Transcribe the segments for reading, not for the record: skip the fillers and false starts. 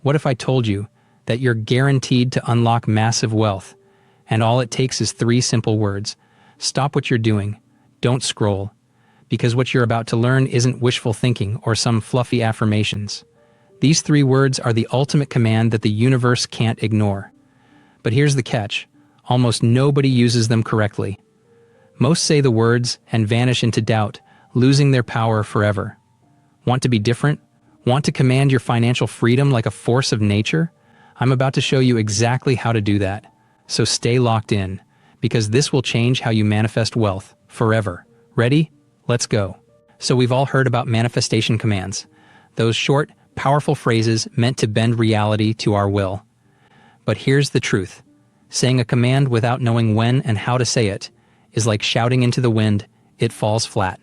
What if I told you that you're guaranteed to unlock massive wealth, and all it takes is 3 simple words? Stop what you're doing. Don't scroll. Because what you're about to learn isn't wishful thinking or some fluffy affirmations. These 3 words are the ultimate command that the universe can't ignore. But here's the catch. Almost nobody uses them correctly. Most say the words and vanish into doubt, losing their power forever. Want to be different? Want to command your financial freedom like a force of nature? I'm about to show you exactly how to do that. So stay locked in, because this will change how you manifest wealth forever. Ready? Let's go. So we've all heard about manifestation commands. Those short, powerful phrases meant to bend reality to our will. But here's the truth. Saying a command without knowing when and how to say it is like shouting into the wind. It falls flat.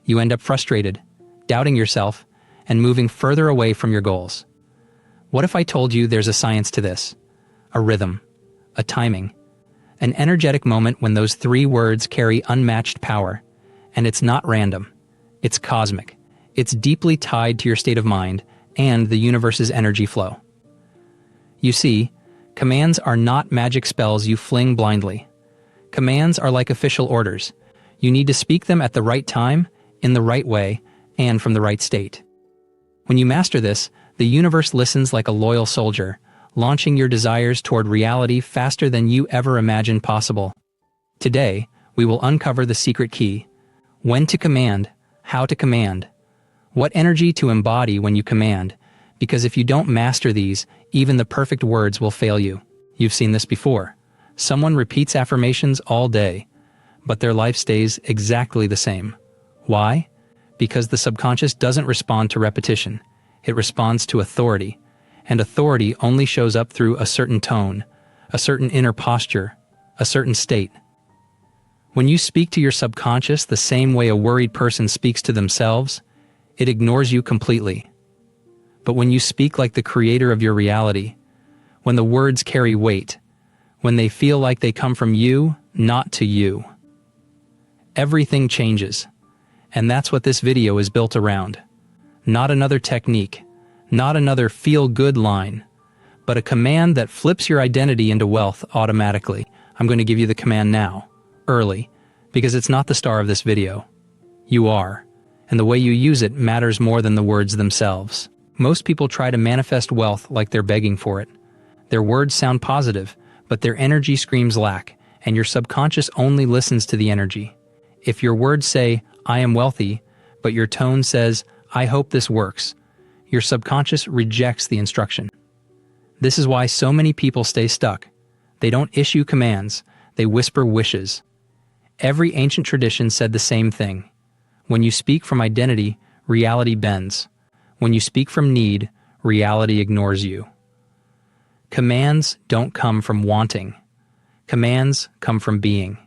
You end up frustrated, doubting yourself, and moving further away from your goals. What if I told you there's a science to this? A rhythm, a timing, an energetic moment when those 3 words carry unmatched power. And it's not random. It's cosmic. It's deeply tied to your state of mind and the universe's energy flow. You see, commands are not magic spells you fling blindly. Commands are like official orders. You need to speak them at the right time, in the right way, and from the right state. When you master this, the universe listens like a loyal soldier, launching your desires toward reality faster than you ever imagined possible. Today, we will uncover the secret key: when to command, how to command, what energy to embody when you command, because if you don't master these, even the perfect words will fail you. You've seen this before. Someone repeats affirmations all day, but their life stays exactly the same. Why? Because the subconscious doesn't respond to repetition. It responds to authority, and authority only shows up through a certain tone, a certain inner posture, a certain state. When you speak to your subconscious the same way a worried person speaks to themselves, it ignores you completely. But when you speak like the creator of your reality, when the words carry weight, when they feel like they come from you, not to you, everything changes. And that's what this video is built around. Not another technique, not another feel-good line, but a command that flips your identity into wealth automatically. I'm going to give you the command now, early, because it's not the star of this video. You are, and the way you use it matters more than the words themselves. Most people try to manifest wealth like they're begging for it. Their words sound positive, but their energy screams lack, and your subconscious only listens to the energy. If your words say, "I am wealthy," but your tone says, "I hope this works," your subconscious rejects the instruction. This is why so many people stay stuck. They don't issue commands, they whisper wishes. Every ancient tradition said the same thing. When you speak from identity, reality bends. When you speak from need, reality ignores you. Commands don't come from wanting. Commands come from being.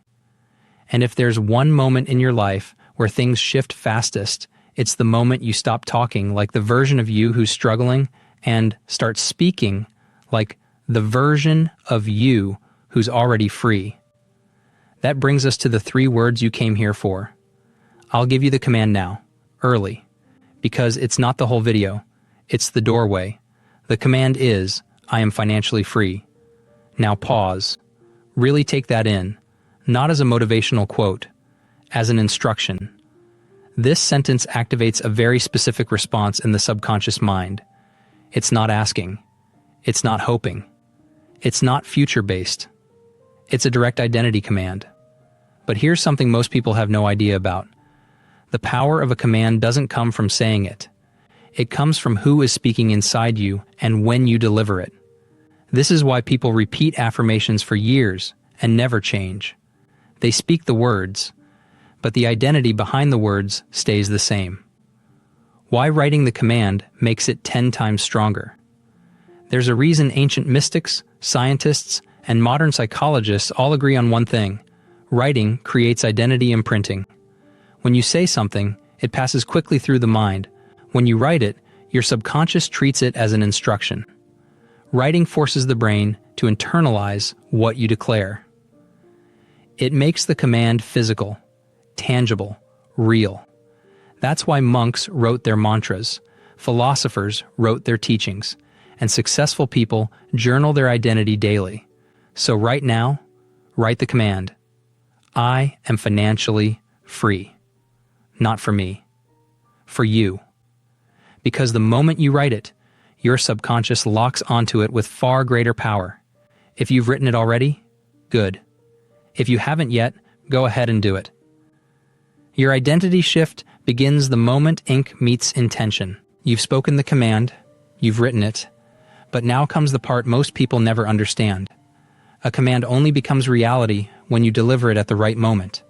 And if there's one moment in your life where things shift fastest, it's the moment you stop talking like the version of you who's struggling and start speaking like the version of you who's already free. That brings us to the 3 words you came here for. I'll give you the command now, early, because it's not the whole video, it's the doorway. The command is, I am financially free. Now pause. Really take that in, not as a motivational quote, as an instruction. This sentence activates a very specific response in the subconscious mind. It's not asking. It's not hoping. It's not future-based. It's a direct identity command. But here's something most people have no idea about. The power of a command doesn't come from saying it. It comes from who is speaking inside you and when you deliver it. This is why people repeat affirmations for years and never change. They speak the words, but the identity behind the words stays the same. Why writing the command makes it 10 times stronger. There's a reason ancient mystics, scientists, and modern psychologists all agree on one thing. Writing creates identity imprinting. When you say something, it passes quickly through the mind. When you write it, your subconscious treats it as an instruction. Writing forces the brain to internalize what you declare. It makes the command physical, tangible, real. That's why monks wrote their mantras, philosophers wrote their teachings, and successful people journal their identity daily. So right now, write the command, I am financially free. Not for me, for you. Because the moment you write it, your subconscious locks onto it with far greater power. If you've written it already, good. If you haven't yet, go ahead and do it. Your identity shift begins the moment ink meets intention. You've spoken the command, you've written it, but now comes the part most people never understand. A command only becomes reality when you deliver it at the right moment.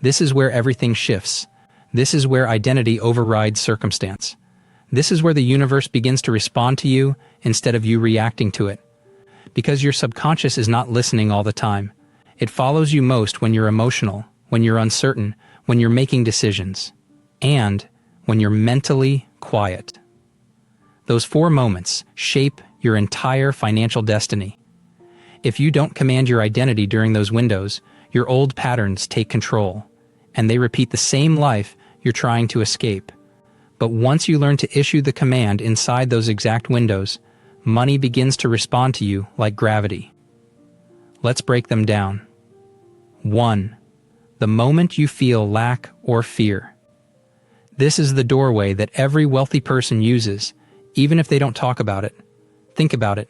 This is where everything shifts. This is where identity overrides circumstance. This is where the universe begins to respond to you instead of you reacting to it. Because your subconscious is not listening all the time. It follows you most when you're emotional, when you're uncertain, when you're making decisions, and when you're mentally quiet. Those 4 moments shape your entire financial destiny. If you don't command your identity during those windows, your old patterns take control, and they repeat the same life you're trying to escape. But once you learn to issue the command inside those exact windows, money begins to respond to you like gravity. Let's break them down. 1. The moment you feel lack or fear. This is the doorway that every wealthy person uses, even if they don't talk about it. Think about it.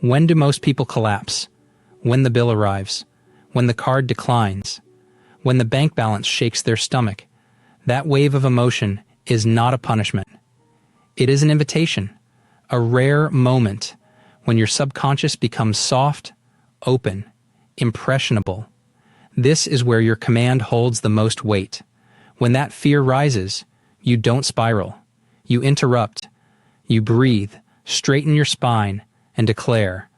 When do most people collapse? When the bill arrives. When the card declines. When the bank balance shakes their stomach. That wave of emotion is not a punishment. It is an invitation, a rare moment when your subconscious becomes soft, open, impressionable. This is where your command holds the most weight. When that fear rises, you don't spiral. You interrupt. You breathe, straighten your spine, and declare,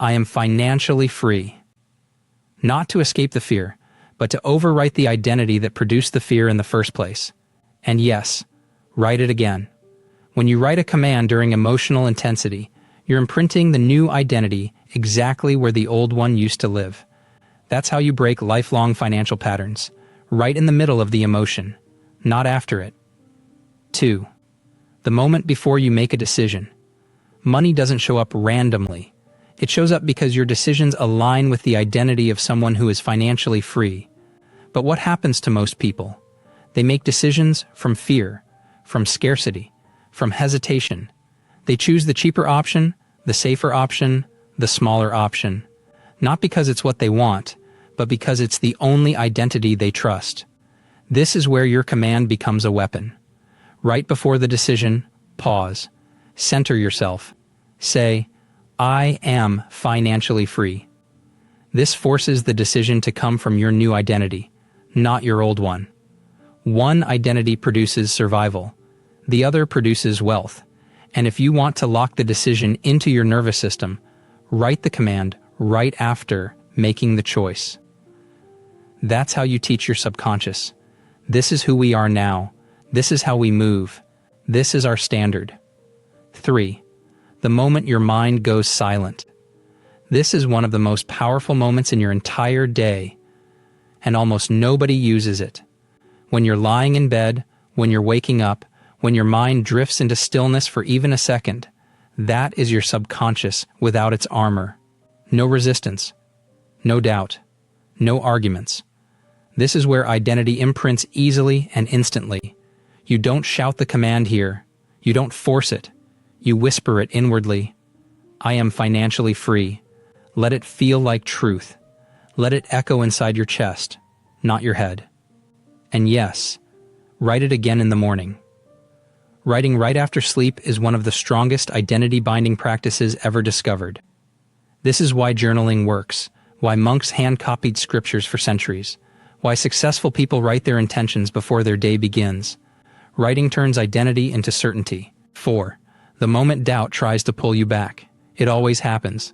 I am financially free. Not to escape the fear, but to overwrite the identity that produced the fear in the first place. And yes, write it again. When you write a command during emotional intensity, you're imprinting the new identity exactly where the old one used to live. That's how you break lifelong financial patterns, right in the middle of the emotion, not after it. 2. The moment before you make a decision. Money doesn't show up randomly. It shows up because your decisions align with the identity of someone who is financially free. But what happens to most people? They make decisions from fear, from scarcity, from hesitation. They choose the cheaper option, the safer option, the smaller option. Not because it's what they want, but because it's the only identity they trust. This is where your command becomes a weapon. Right before the decision, pause. Center yourself. Say, I am financially free. This forces the decision to come from your new identity, not your old one. One identity produces survival. The other produces wealth. And if you want to lock the decision into your nervous system, write the command right after making the choice. That's how you teach your subconscious. This is who we are now. This is how we move. This is our standard. 3. The moment your mind goes silent. This is one of the most powerful moments in your entire day, and almost nobody uses it. When you're lying in bed, when you're waking up, when your mind drifts into stillness for even a second, that is your subconscious without its armor. No resistance, no doubt, no arguments. This is where identity imprints easily and instantly. You don't shout the command here. You don't force it. You whisper it inwardly. I am financially free. Let it feel like truth. Let it echo inside your chest, not your head. And yes, write it again in the morning. Writing right after sleep is one of the strongest identity-binding practices ever discovered. This is why journaling works, why monks hand-copied scriptures for centuries, why successful people write their intentions before their day begins. Writing turns identity into certainty. 4. The moment doubt tries to pull you back. It always happens.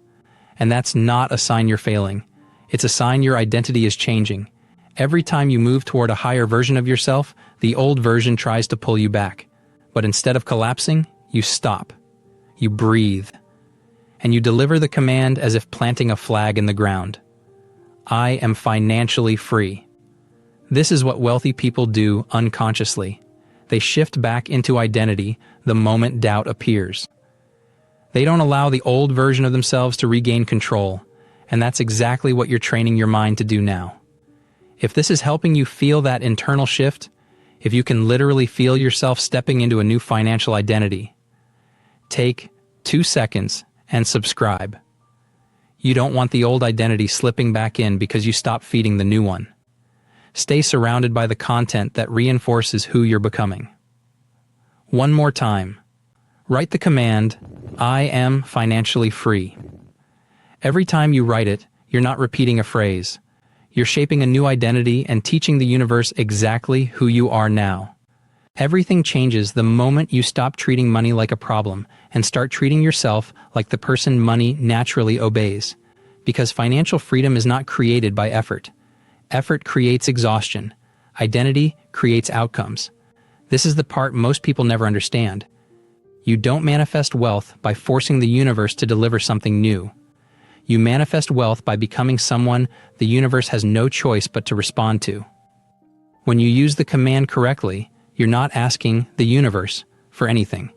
And that's not a sign you're failing. It's a sign your identity is changing. Every time you move toward a higher version of yourself, the old version tries to pull you back. But instead of collapsing, you stop. You breathe. And you deliver the command as if planting a flag in the ground. I am financially free. This is what wealthy people do unconsciously. They shift back into identity the moment doubt appears. They don't allow the old version of themselves to regain control, and that's exactly what you're training your mind to do now. If this is helping you feel that internal shift, if you can literally feel yourself stepping into a new financial identity, take 2 seconds and subscribe. You don't want the old identity slipping back in because you stopped feeding the new one. Stay surrounded by the content that reinforces who you're becoming. One more time. Write the command, I am financially free. Every time you write it, you're not repeating a phrase. You're shaping a new identity and teaching the universe exactly who you are now. Everything changes the moment you stop treating money like a problem and start treating yourself like the person money naturally obeys. Because financial freedom is not created by effort. Effort creates exhaustion. Identity creates outcomes. This is the part most people never understand. You don't manifest wealth by forcing the universe to deliver something new. You manifest wealth by becoming someone the universe has no choice but to respond to. When you use the command correctly, you're not asking the universe for anything.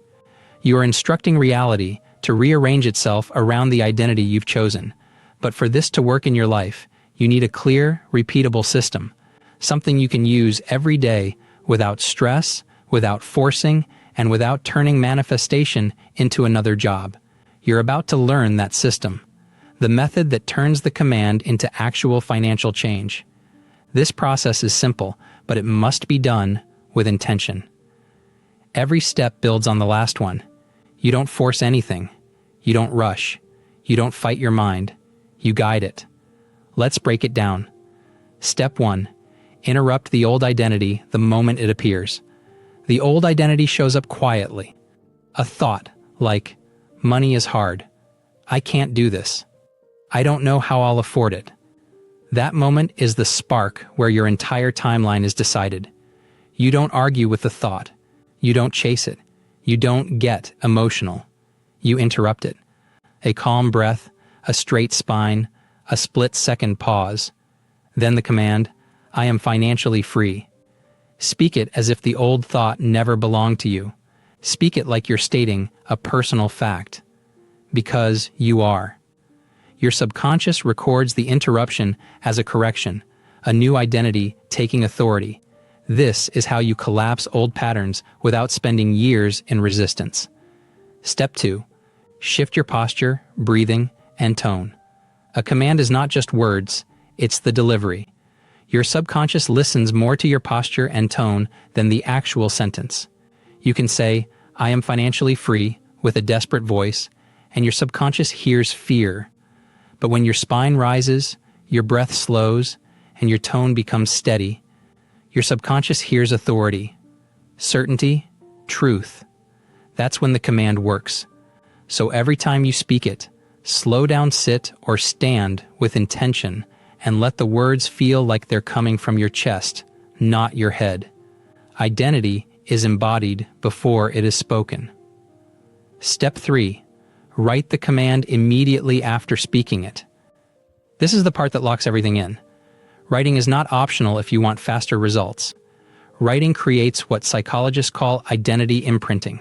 You are instructing reality to rearrange itself around the identity you've chosen. But for this to work in your life, you need a clear, repeatable system, something you can use every day without stress, without forcing, and without turning manifestation into another job. You're about to learn that system, the method that turns the command into actual financial change. This process is simple, but it must be done with intention. Every step builds on the last one. You don't force anything. You don't rush. You don't fight your mind. You guide it. Let's break it down. Step 1. Interrupt the old identity the moment it appears. The old identity shows up quietly. A thought like, money is hard. I can't do this. I don't know how I'll afford it. That moment is the spark where your entire timeline is decided. You don't argue with the thought. You don't chase it. You don't get emotional. You interrupt it. A calm breath, a straight spine, a split-second pause. Then the command, I am financially free. Speak it as if the old thought never belonged to you. Speak it like you're stating a personal fact. Because you are. Your subconscious records the interruption as a correction, a new identity taking authority. This is how you collapse old patterns without spending years in resistance. Step 2. Shift your posture, breathing, and tone. A command is not just words, it's the delivery. Your subconscious listens more to your posture and tone than the actual sentence. You can say, I am financially free, with a desperate voice, and your subconscious hears fear. But when your spine rises, your breath slows, and your tone becomes steady, your subconscious hears authority, certainty, truth. That's when the command works. So every time you speak it, slow down, sit, or stand with intention, and let the words feel like they're coming from your chest, not your head. Identity is embodied before it is spoken. Step 3. Write the command immediately after speaking it. This is the part that locks everything in. Writing is not optional if you want faster results. Writing creates what psychologists call identity imprinting.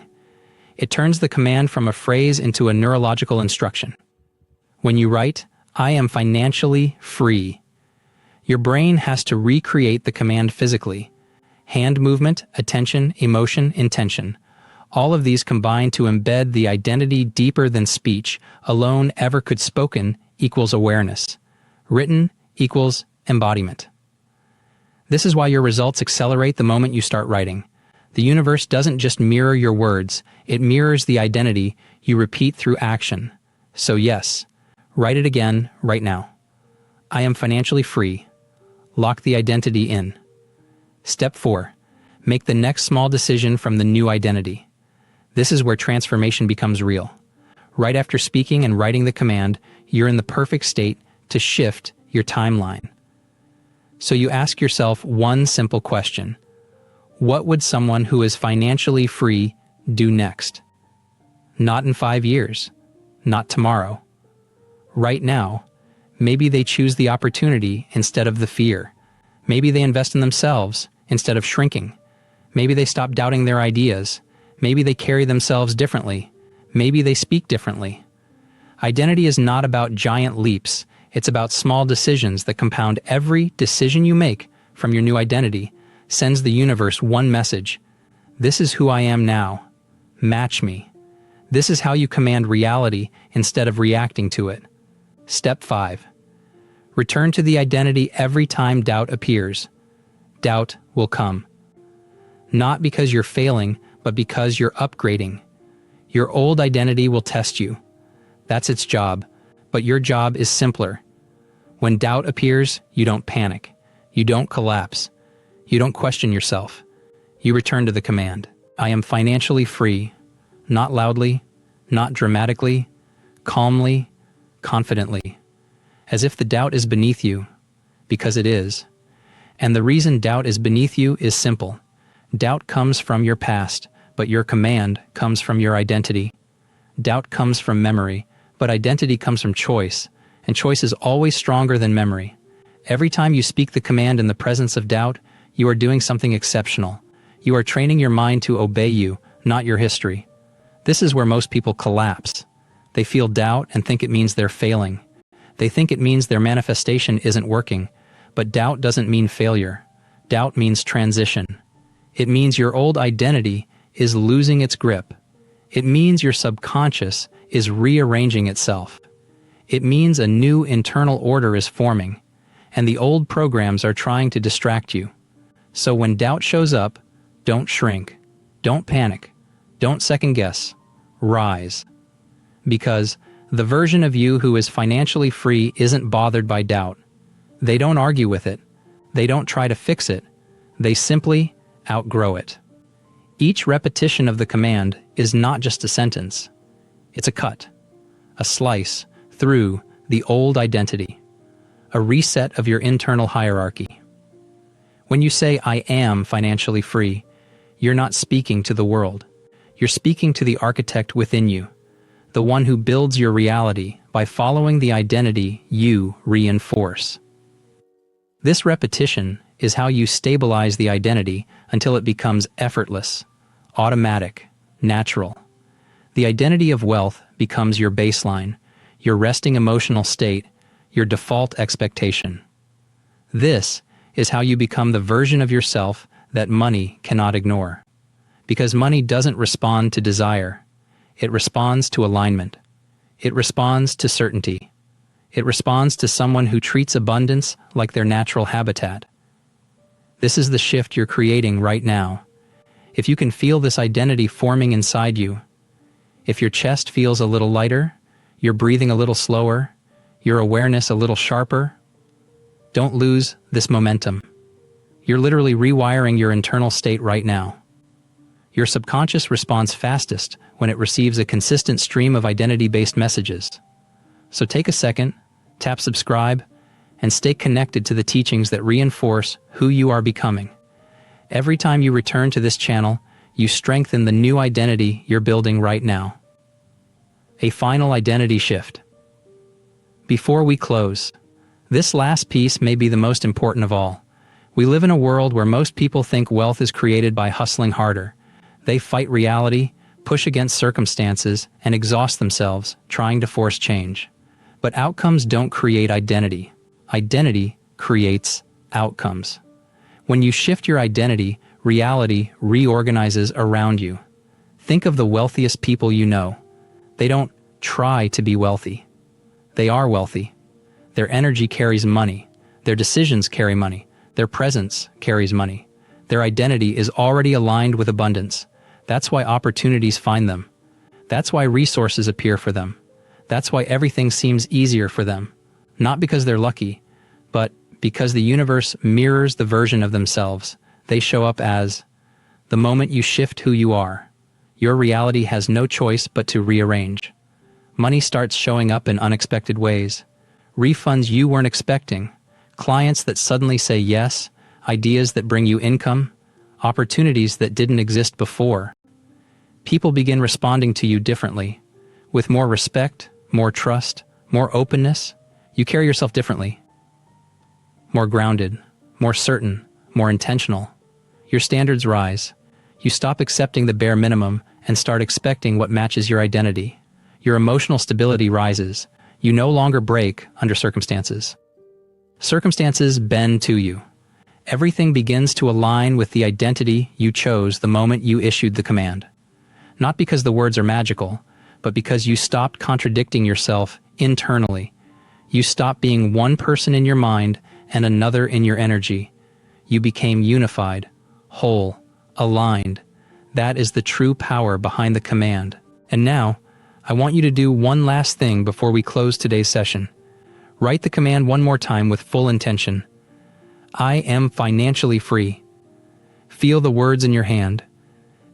It turns the command from a phrase into a neurological instruction. When you write, I am financially free, your brain has to recreate the command physically. Hand movement, attention, emotion, intention. All of these combine to embed the identity deeper than speech alone ever could. Spoken equals awareness. Written equals embodiment. This is why your results accelerate the moment you start writing. The universe doesn't just mirror your words, it mirrors the identity you repeat through action. So yes, write it again right now. I am financially free. Lock the identity in. Step 4. Make the next small decision from the new identity. This is where transformation becomes real. Right after speaking and writing the command, you're in the perfect state to shift your timeline. So you ask yourself one simple question. What would someone who is financially free do next? Not in 5 years. Not tomorrow. Right now, maybe they choose the opportunity instead of the fear. Maybe they invest in themselves instead of shrinking. Maybe they stop doubting their ideas. Maybe they carry themselves differently. Maybe they speak differently. Identity is not about giant leaps. It's about small decisions that compound. Every decision you make from your new identity sends the universe one message. This is who I am now. Match me. This is how you command reality instead of reacting to it. Step 5. Return to the identity every time doubt appears. Doubt will come. Not because you're failing, but because you're upgrading. Your old identity will test you. That's its job, but your job is simpler. When doubt appears, you don't panic. You don't collapse. You don't question yourself. You return to the command. I am financially free, not loudly, not dramatically, calmly, confidently, as if the doubt is beneath you, because it is. And the reason doubt is beneath you is simple. Doubt comes from your past, but your command comes from your identity. Doubt comes from memory, but identity comes from choice, and choice is always stronger than memory. Every time you speak the command in the presence of doubt, you are doing something exceptional. You are training your mind to obey you, not your history. This is where most people collapse. They feel doubt and think it means they're failing. They think it means their manifestation isn't working. But doubt doesn't mean failure. Doubt means transition. It means your old identity is losing its grip. It means your subconscious is rearranging itself. It means a new internal order is forming, and the old programs are trying to distract you. So when doubt shows up, don't shrink. Don't panic. Don't second guess. Rise. Because the version of you who is financially free isn't bothered by doubt. They don't argue with it. They don't try to fix it. They simply outgrow it. Each repetition of the command is not just a sentence. It's a cut, a slice through the old identity, a reset of your internal hierarchy. When you say, I am financially free, you're not speaking to the world. You're speaking to the architect within you, the one who builds your reality by following the identity you reinforce. This repetition is how you stabilize the identity until it becomes effortless, automatic, natural. The identity of wealth becomes your baseline, your resting emotional state, your default expectation. This is how you become the version of yourself that money cannot ignore. Because money doesn't respond to desire. It responds to alignment. It responds to certainty. It responds to someone who treats abundance like their natural habitat. This is the shift you're creating right now. If you can feel this identity forming inside you, if your chest feels a little lighter, your breathing a little slower, your awareness a little sharper, don't lose this momentum. You're literally rewiring your internal state right now. Your subconscious responds fastest when it receives a consistent stream of identity-based messages. So take a second, tap subscribe, and stay connected to the teachings that reinforce who you are becoming. Every time you return to this channel, you strengthen the new identity you're building right now. A final identity shift. Before we close, this last piece may be the most important of all. We live in a world where most people think wealth is created by hustling harder. They fight reality, push against circumstances, and exhaust themselves trying to force change. But outcomes don't create identity. Identity creates outcomes. When you shift your identity, reality reorganizes around you. Think of the wealthiest people you know. They don't try to be wealthy. They are wealthy. Their energy carries money. Their decisions carry money. Their presence carries money. Their identity is already aligned with abundance. That's why opportunities find them. That's why resources appear for them. That's why everything seems easier for them. Not because they're lucky, but because the universe mirrors the version of themselves they show up as. The moment you shift who you are, your reality has no choice but to rearrange. Money starts showing up in unexpected ways. Refunds you weren't expecting, clients that suddenly say yes, ideas that bring you income, opportunities that didn't exist before. People begin responding to you differently. With more respect, more trust, more openness, you carry yourself differently. More grounded, more certain, more intentional. Your standards rise. You stop accepting the bare minimum and start expecting what matches your identity. Your emotional stability rises. You no longer break under circumstances. Circumstances bend to you. Everything begins to align with the identity you chose the moment you issued the command. Not because the words are magical, but because you stopped contradicting yourself internally. You stopped being one person in your mind and another in your energy. You became unified, whole, aligned. That is the true power behind the command. And now, I want you to do one last thing before we close today's session. Write the command one more time with full intention. I am financially free. Feel the words in your hand.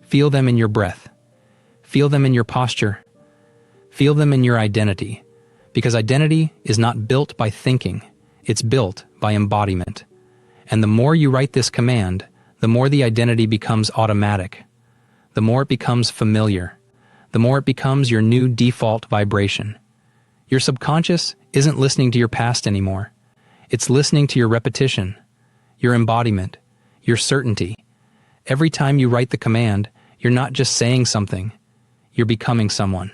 Feel them in your breath. Feel them in your posture. Feel them in your identity. Because identity is not built by thinking, it's built by embodiment. And the more you write this command, the more the identity becomes automatic. The more it becomes familiar. The more it becomes your new default vibration. Your subconscious isn't listening to your past anymore. It's listening to your repetition, your embodiment, your certainty. Every time you write the command, you're not just saying something, you're becoming someone.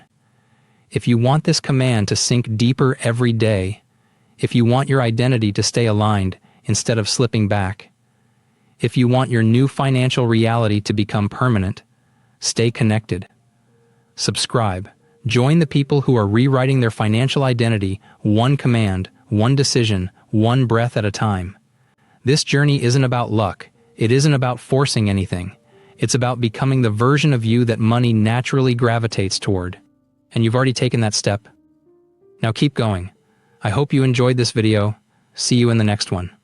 If you want this command to sink deeper every day, if you want your identity to stay aligned instead of slipping back, if you want your new financial reality to become permanent, stay connected. Subscribe. Join the people who are rewriting their financial identity one command, one decision, one breath at a time. This journey isn't about luck. It isn't about forcing anything. It's about becoming the version of you that money naturally gravitates toward. And you've already taken that step. Now keep going. I hope you enjoyed this video. See you in the next one.